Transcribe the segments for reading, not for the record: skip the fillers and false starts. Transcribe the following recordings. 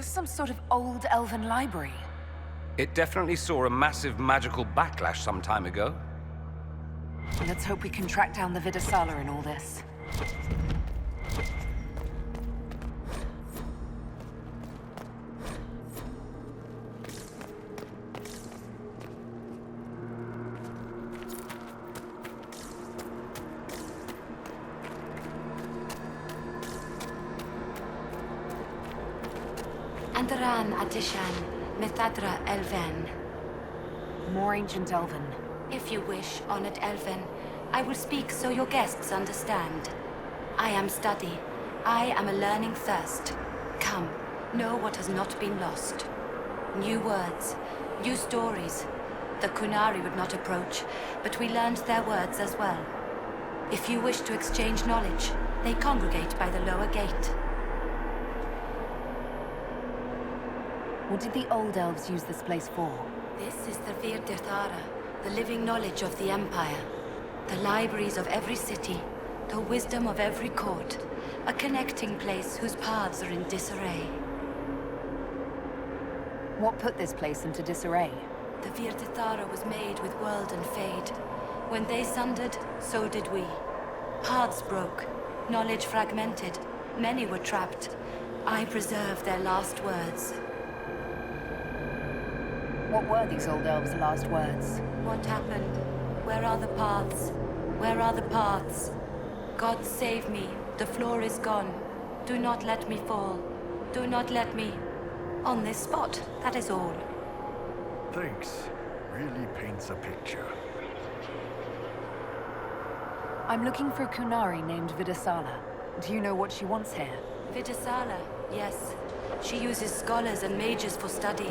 This is some sort of old elven library. It definitely saw a massive magical backlash some time ago. Let's hope we can track down the Vidala in all this. Andaran Adishan, Mithadra Elven. More ancient elven. If you wish, honored Elven, I will speak so your guests understand. I am study. I am a learning thirst. Come, know what has not been lost. New words, new stories. The Qunari would not approach, but we learned their words as well. If you wish to exchange knowledge, they congregate by the lower gate. What did the old elves use this place for? This is the Vidala, the living knowledge of the Empire. The libraries of every city, the wisdom of every court. A connecting place whose paths are in disarray. What put this place into disarray? The Vidala was made with world and fade. When they sundered, so did we. Paths broke, knowledge fragmented. Many were trapped. I preserved their last words. What were these old elves' last words? What happened? Where are the paths? Where are the paths? God save me. The floor is gone. Do not let me fall. Do not let me... on this spot, that is all. Thanks. Really paints a picture. I'm looking for a Qunari named Vidala. Do you know what she wants here? Vidala, yes. She uses scholars and mages for study.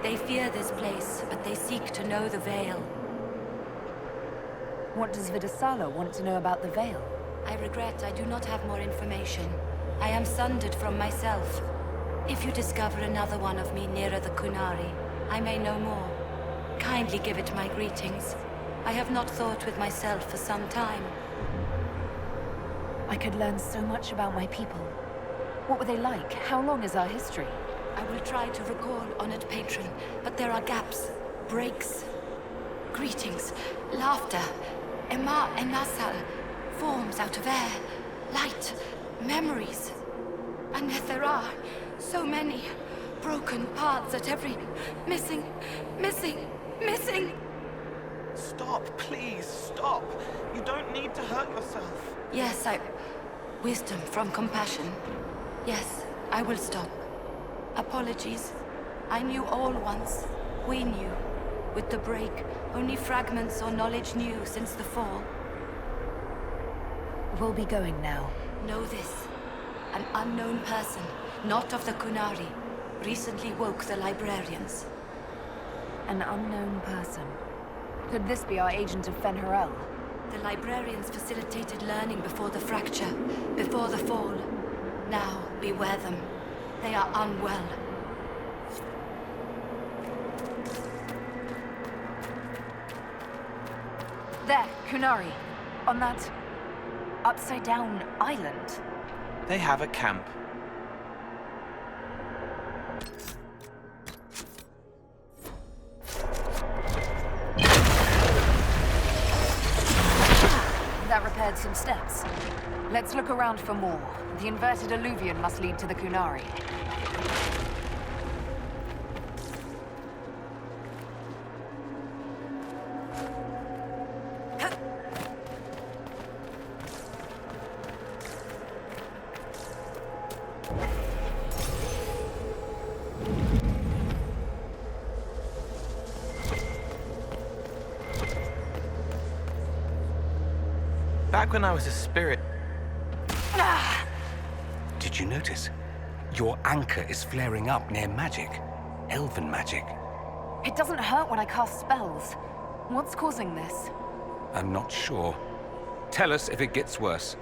They fear this place, but they seek to know the Veil. What does Vidala want to know about the Veil? I regret I do not have more information. I am sundered from myself. If you discover another one of me nearer the Qunari, I may know more. Kindly give it my greetings. I have not thought with myself for some time. I could learn so much about my people. What were they like? How long is our history? I will try to recall, honored patron, but there are gaps, breaks. Greetings, laughter, Ema Enasal, forms out of air, light, memories. And yet there are so many broken paths at every... missing. Stop, please, stop. You don't need to hurt yourself. Yes, wisdom from compassion. Yes, I will stop. Apologies. I knew all once. We knew. With the break, only fragments or knowledge new since the fall. We'll be going now. Know this. An unknown person, not of the Qunari, recently woke the librarians. An unknown person. Could this be our agent of Fen'Harel? The librarians facilitated learning before the fracture, before the fall. Now, beware them. They are unwell. There, Qunari. On that... upside-down island. They have a camp. That repaired some steps. Let's look around for more. The inverted alluvion must lead to the Qunari. Back when I was a spirit... Did you notice? Your anchor is flaring up near magic. Elven magic. It doesn't hurt when I cast spells. What's causing this? I'm not sure. Tell us if it gets worse.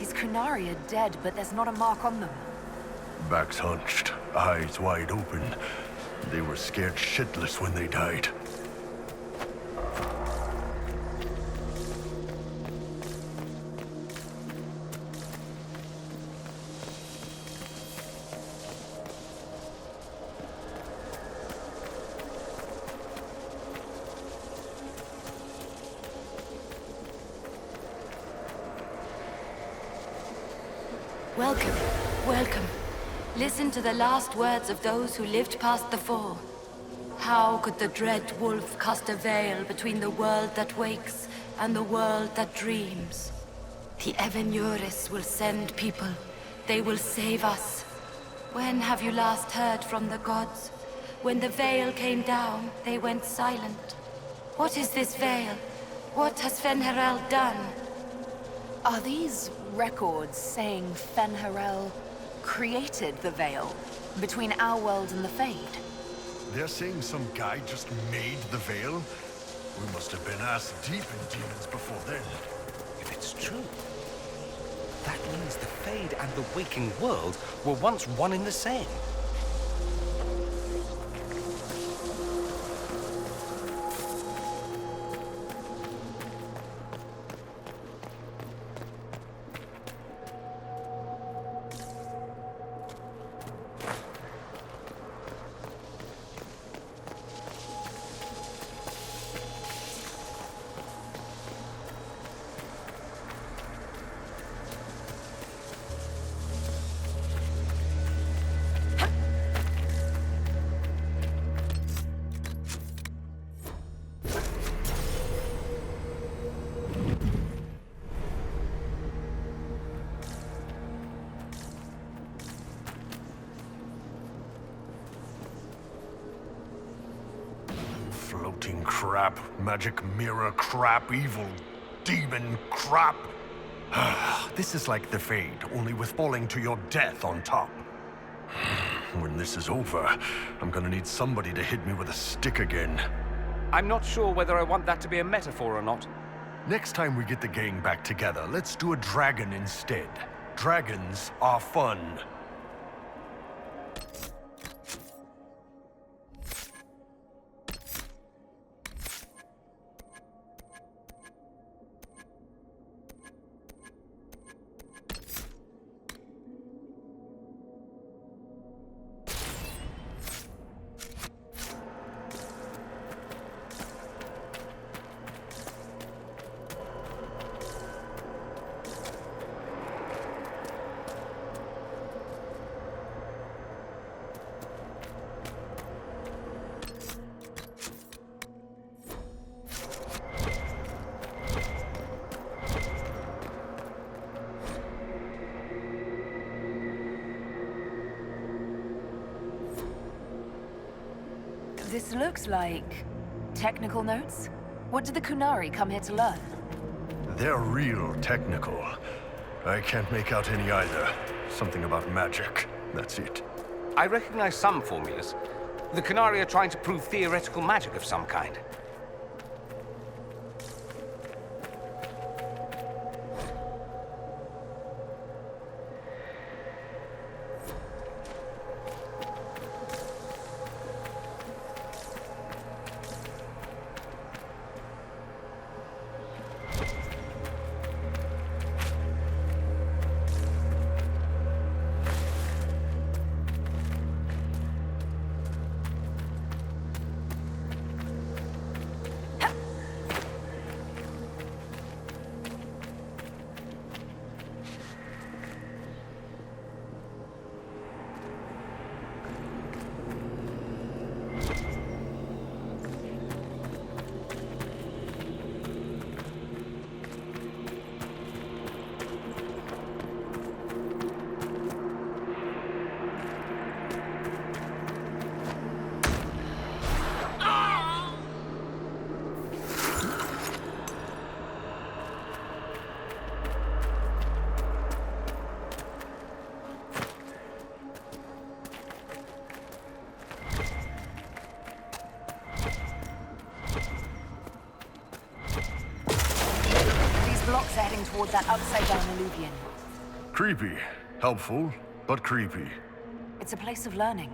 These Qunari are dead, but there's not a mark on them. Backs hunched, eyes wide open. They were scared shitless when they died. Welcome, welcome. Listen to the last words of those who lived past the fall. How could the dread wolf cast a veil between the world that wakes and the world that dreams? The Evenuris will send people. They will save us. When have you last heard from the gods? When the veil came down, they went silent. What is this veil? What has Fen'Harel done? Are these records saying Fen'Harel created the veil between our world and the Fade? They're saying some guy just made the veil? We must have been ass deep in demons before then. If it's true, that means the Fade and the waking world were once one and the same. Floating crap, magic mirror crap, evil demon crap. This is like the Fade, only with falling to your death on top. When this is over, I'm gonna need somebody to hit me with a stick again. I'm not sure whether I want that to be a metaphor or not. Next time we get the gang back together, let's do a dragon instead. Dragons are fun. This looks like technical notes. What did the Qunari come here to learn? They're real technical. I can't make out any either. Something about magic. That's it. I recognize some formulas. The Qunari are trying to prove theoretical magic of some kind. Blocks are heading toward that upside-down alluvion. Creepy. Helpful, but creepy. It's a place of learning.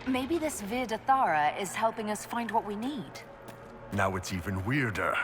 Maybe this Vidala is helping us find what we need. Now it's even weirder.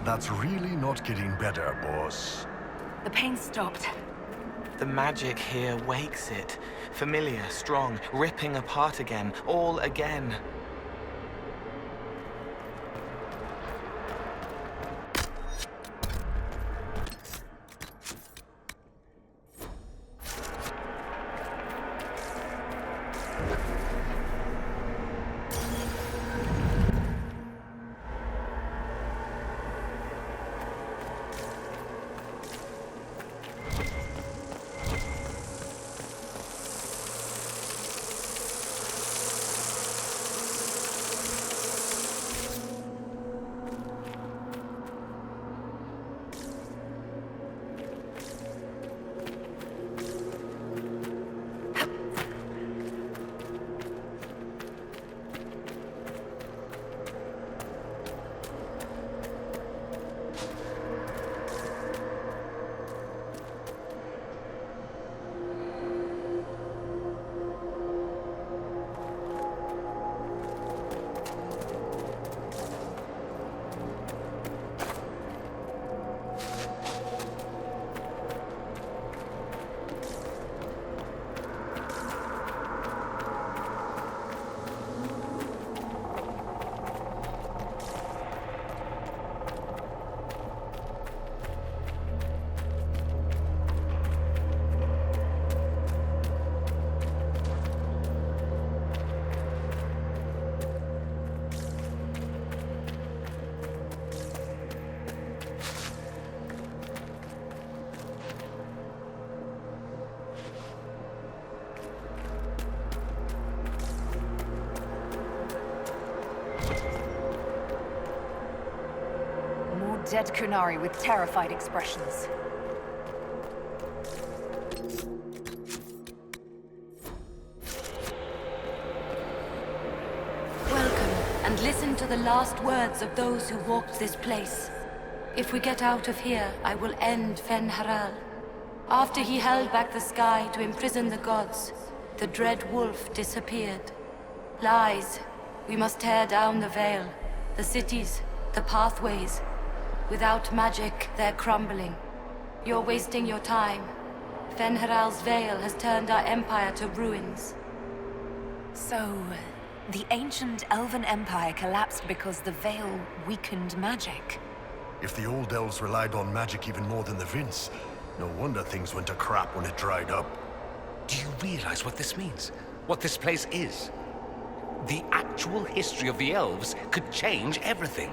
That's really not getting better, boss. The pain stopped. The magic here wakes it. Familiar, strong, ripping apart again, all again. Dead Qunari with terrified expressions. Welcome, and listen to the last words of those who walked this place. If we get out of here, I will end Fen'Haral. After he held back the sky to imprison the gods, the dread wolf disappeared. Lies. We must tear down the veil, the cities, the pathways. Without magic, they're crumbling. You're wasting your time. Fen'Haral's veil has turned our empire to ruins. So, the ancient elven empire collapsed because the veil weakened magic. If the old elves relied on magic even more than the Vince, no wonder things went to crap when it dried up. Do you realize what this means? What this place is? The actual history of the elves could change everything.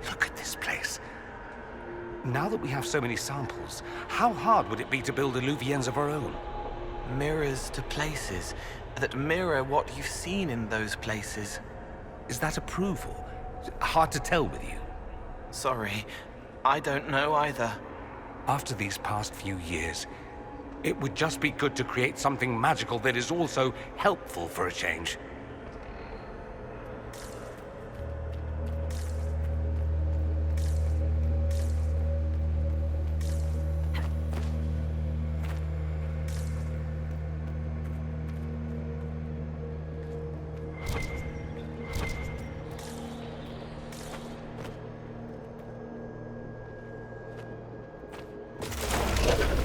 Look at this place. Now that we have so many samples, how hard would it be to build Illuviens of our own? Mirrors to places that mirror what you've seen in those places. Is that approval? Hard to tell with you. Sorry, I don't know either. After these past few years, it would just be good to create something magical that is also helpful for a change.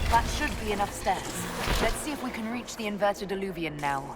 That should be enough stairs. Let's see if we can reach the inverted Illuvien now.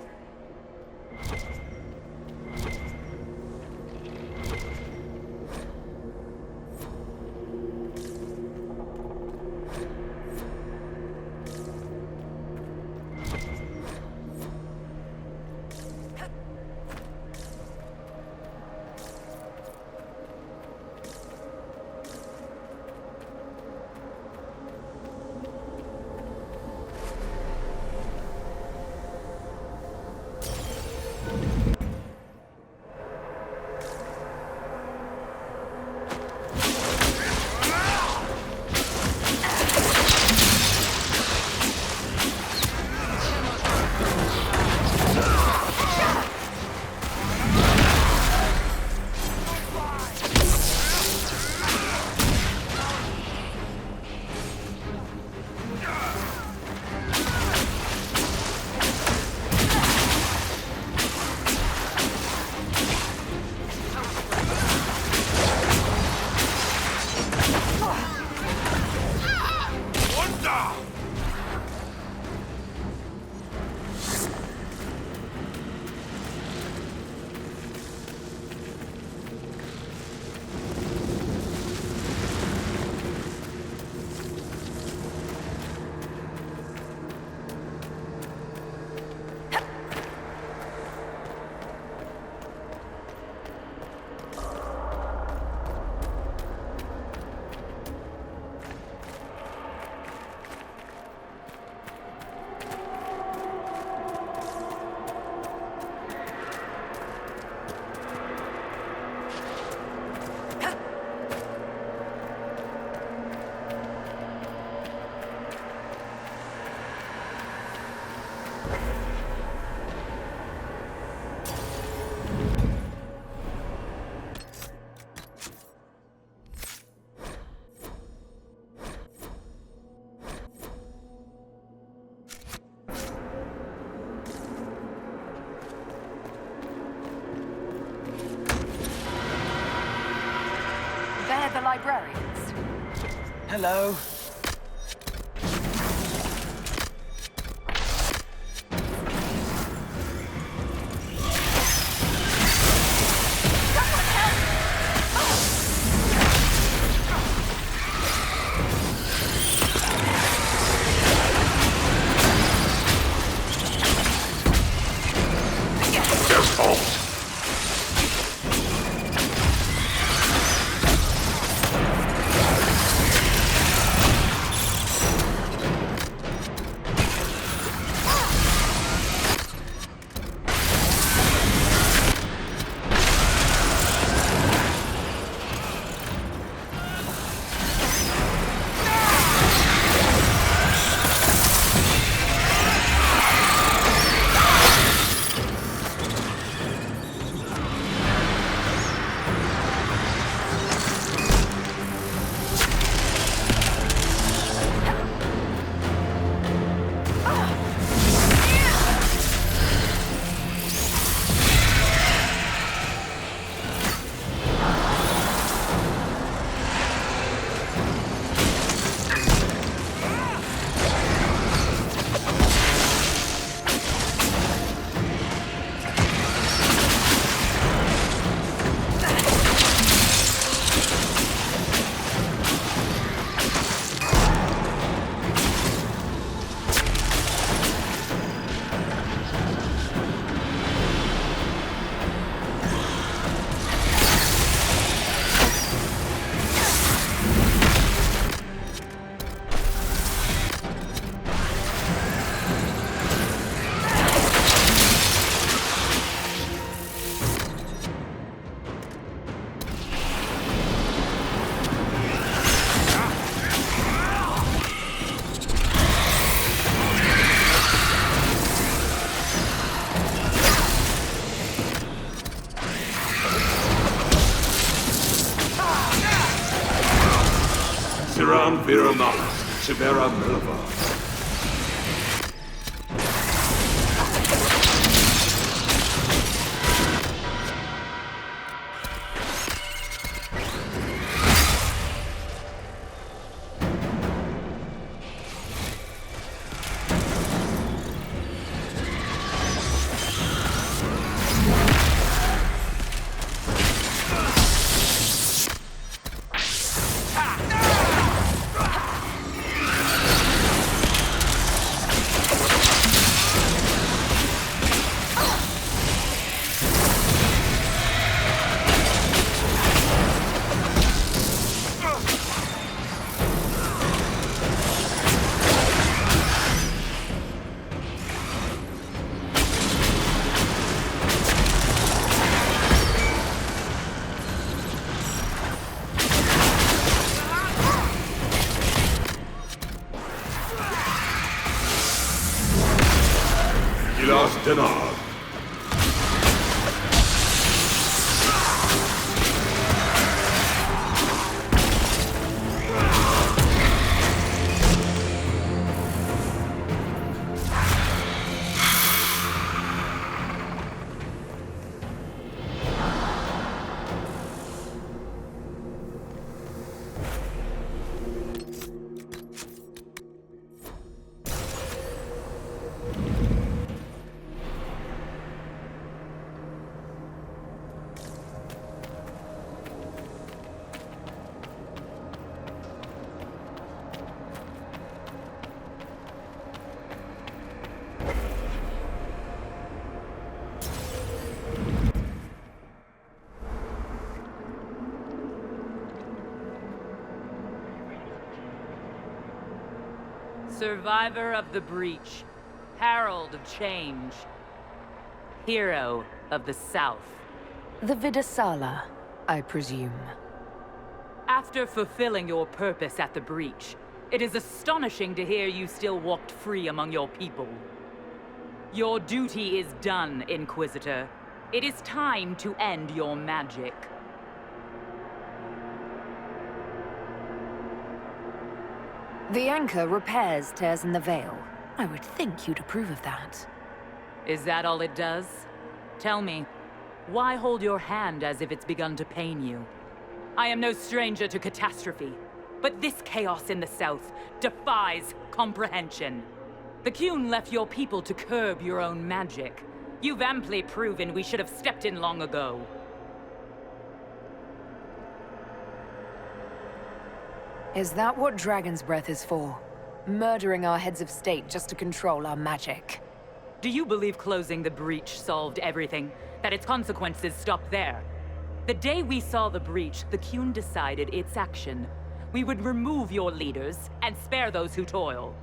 They're the librarians. Hello. Viramala, Severa Melava. Dinar. Survivor of the Breach, Herald of Change, Hero of the South. The Vidala, I presume. After fulfilling your purpose at the Breach, it is astonishing to hear you still walked free among your people. Your duty is done, Inquisitor. It is time to end your magic. The anchor repairs tears in the veil. I would think you'd approve of that. Is that all it does? Tell me, why hold your hand as if it's begun to pain you? I am no stranger to catastrophe, but this chaos in the south defies comprehension. The Qun left your people to curb your own magic. You've amply proven we should have stepped in long ago. Is that what Dragon's Breath is for? Murdering our heads of state just to control our magic? Do you believe closing the breach solved everything? That its consequences stopped there? The day we saw the breach, the Qun decided its action. We would remove your leaders and spare those who toil.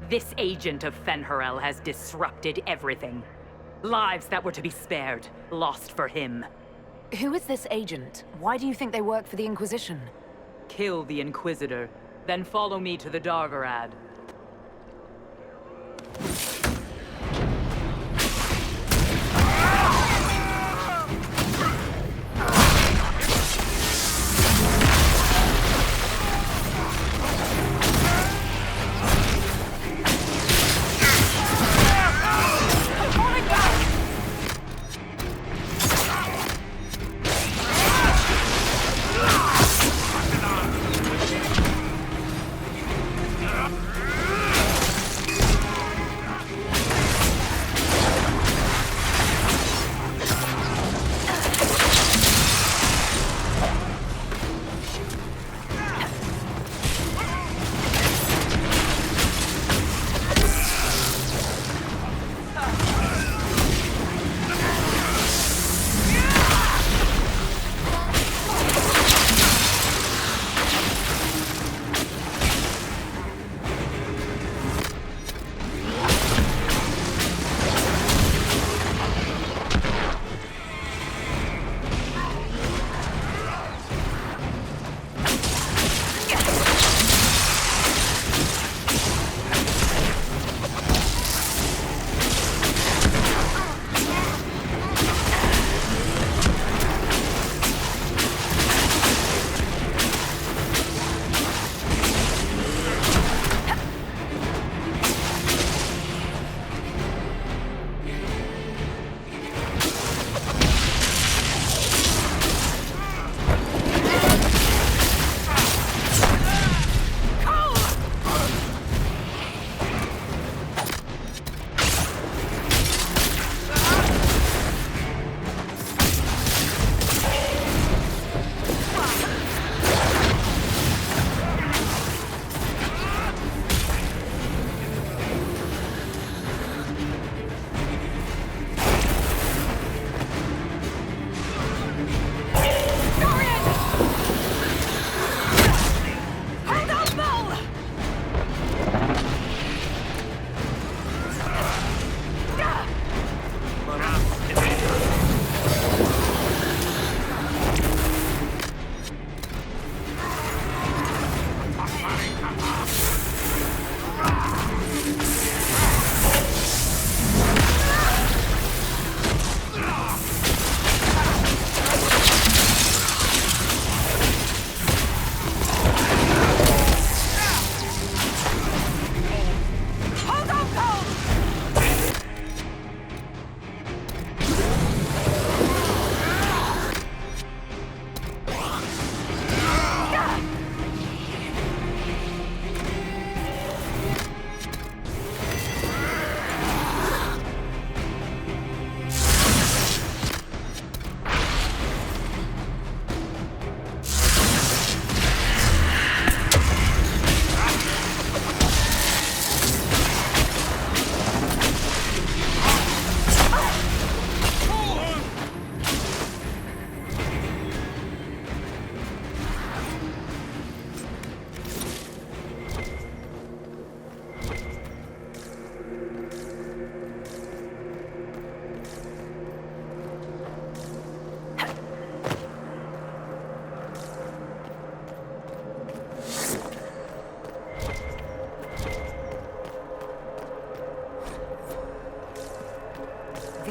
This agent of Fenharel has disrupted everything. Lives that were to be spared, lost for him. Who is this agent? Why do you think they work for the Inquisition? Kill the Inquisitor, then follow me to the Dargarad.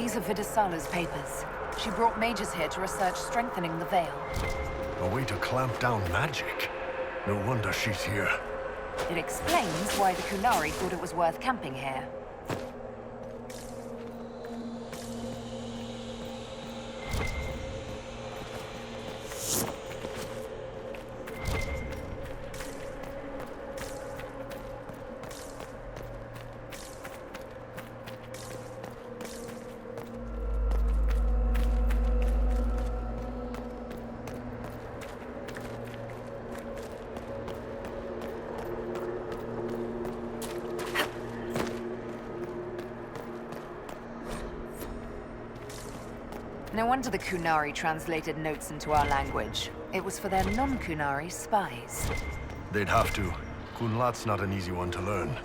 These are Vidasala's papers. She brought mages here to research strengthening the Veil. A way to clamp down magic. No wonder she's here. It explains why the Qunari thought it was worth camping here. No wonder the Qunari translated notes into our language. It was for their non-Qunari spies. They'd have to. Kunlat's not an easy one to learn.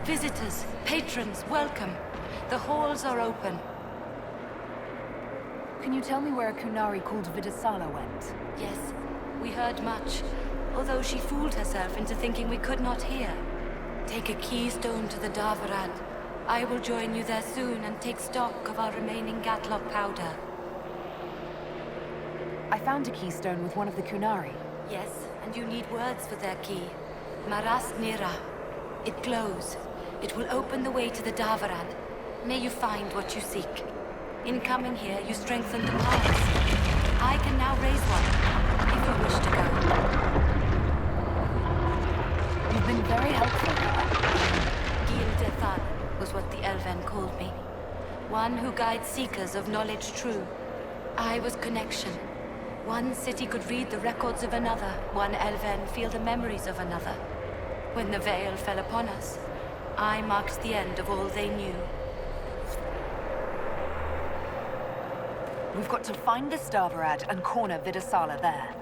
Visitors, patrons, welcome. The halls are open. Can you tell me where a Qunari called Vidasala went? Yes, we heard much, although she fooled herself into thinking we could not hear. Take a keystone to the Davarad. I will join you there soon and take stock of our remaining Gatlock powder. I found a keystone with one of the Qunari. Yes, and you need words for their key. Maras Nira. It glows. It will open the way to the Davarad. May you find what you seek. In coming here, you strengthen the powers. I can now raise one, if you wish to go. You've been very helpful. Gil-Dethal was what the Elven called me. One who guides seekers of knowledge true. I was connection. One city could read the records of another, one Elven feel the memories of another. When the Veil fell upon us, I marked the end of all they knew. We've got to find the Davarad and corner Vidasala there.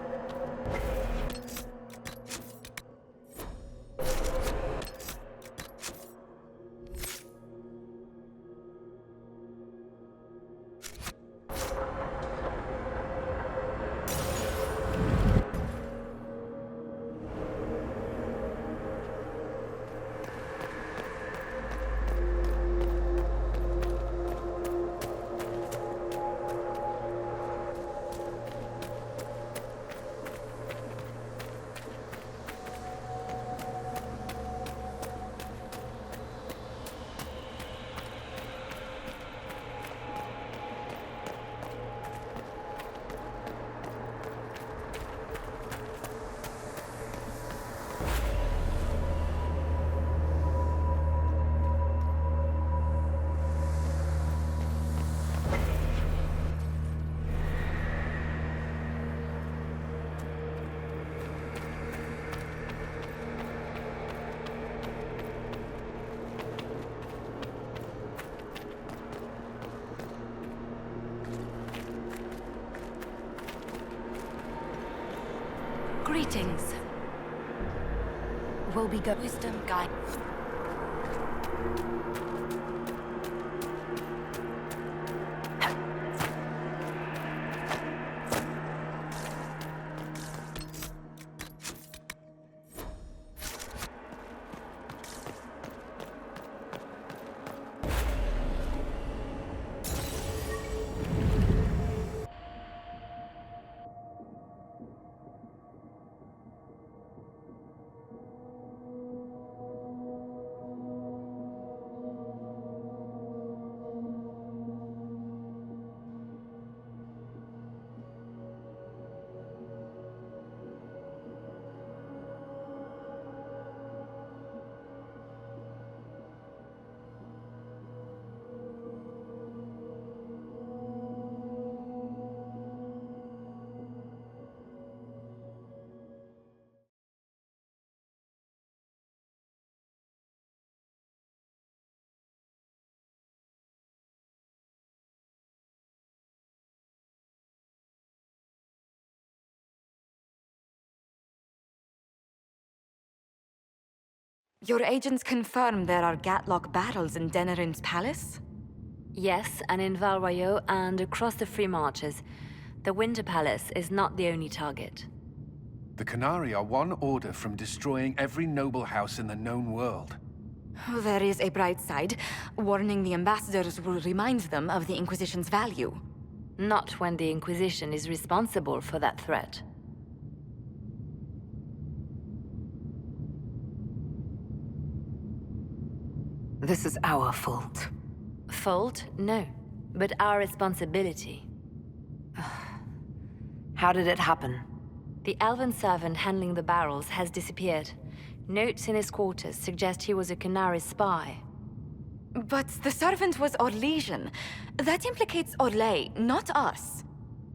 Greetings. Will be good. Wisdom guide. Your agents confirm there are Gatlock barrels in Denerim's palace? Yes, and in Val Royeaux and across the Free Marches. The Winter Palace is not the only target. The Qunari are one order from destroying every noble house in the known world. There is a bright side. Warning the ambassadors will remind them of the Inquisition's value. Not when the Inquisition is responsible for that threat. This is our fault. Fault? No. But our responsibility. How did it happen? The elven servant handling the barrels has disappeared. Notes in his quarters suggest he was a Qunari spy. But the servant was Orlesian. That implicates Orlais, not us.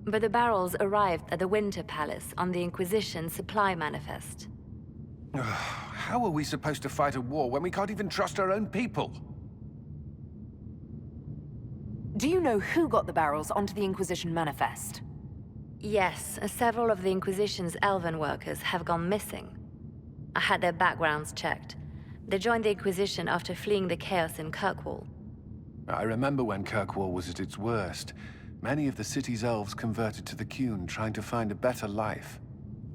But the barrels arrived at the Winter Palace on the Inquisition supply manifest. How are we supposed to fight a war when we can't even trust our own people? Do you know who got the barrels onto the Inquisition manifest? Yes, several of the Inquisition's elven workers have gone missing. I had their backgrounds checked. They joined the Inquisition after fleeing the chaos in Kirkwall. I remember when Kirkwall was at its worst. Many of the city's elves converted to the Qun, trying to find a better life.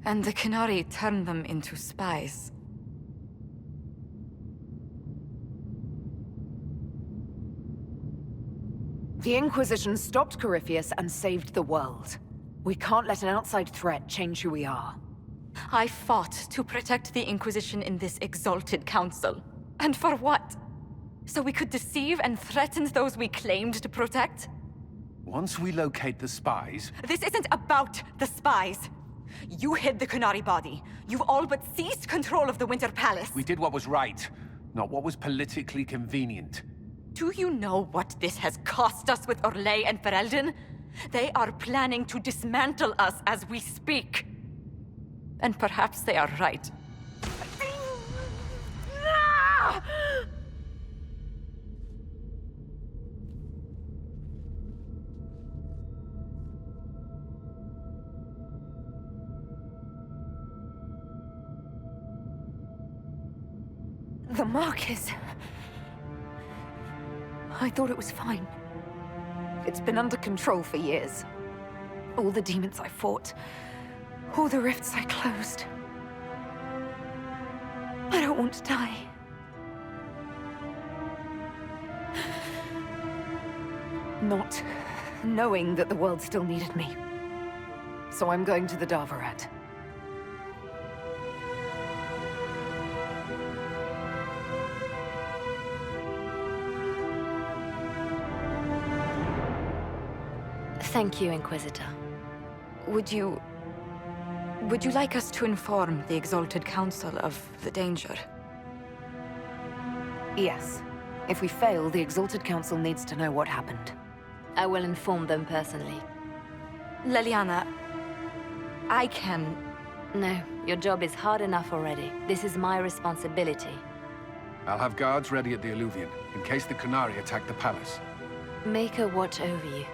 And the Qunari turned them into spies. The Inquisition stopped Corypheus and saved the world. We can't let an outside threat change who we are. I fought to protect the Inquisition in this exalted council. And for what? So we could deceive and threaten those we claimed to protect? Once we locate the spies... This isn't about the spies. You hid the Qunari body. You've all but seized control of the Winter Palace. We did what was right, not what was politically convenient. Do you know what this has cost us with Orlais and Ferelden? They are planning to dismantle us as we speak. And perhaps they are right. The Marquis. I thought it was fine. It's been under control for years. All the demons I fought, all the rifts I closed. I don't want to die. Not knowing that the world still needed me. So I'm going to the Davarat. Thank you, Inquisitor. Would you like us to inform the Exalted Council of the danger? Yes. If we fail, the Exalted Council needs to know what happened. I will inform them personally. Leliana, I can... No, your job is hard enough already. This is my responsibility. I'll have guards ready at the Alluvion, in case the Qunari attack the palace. Make her watch over you.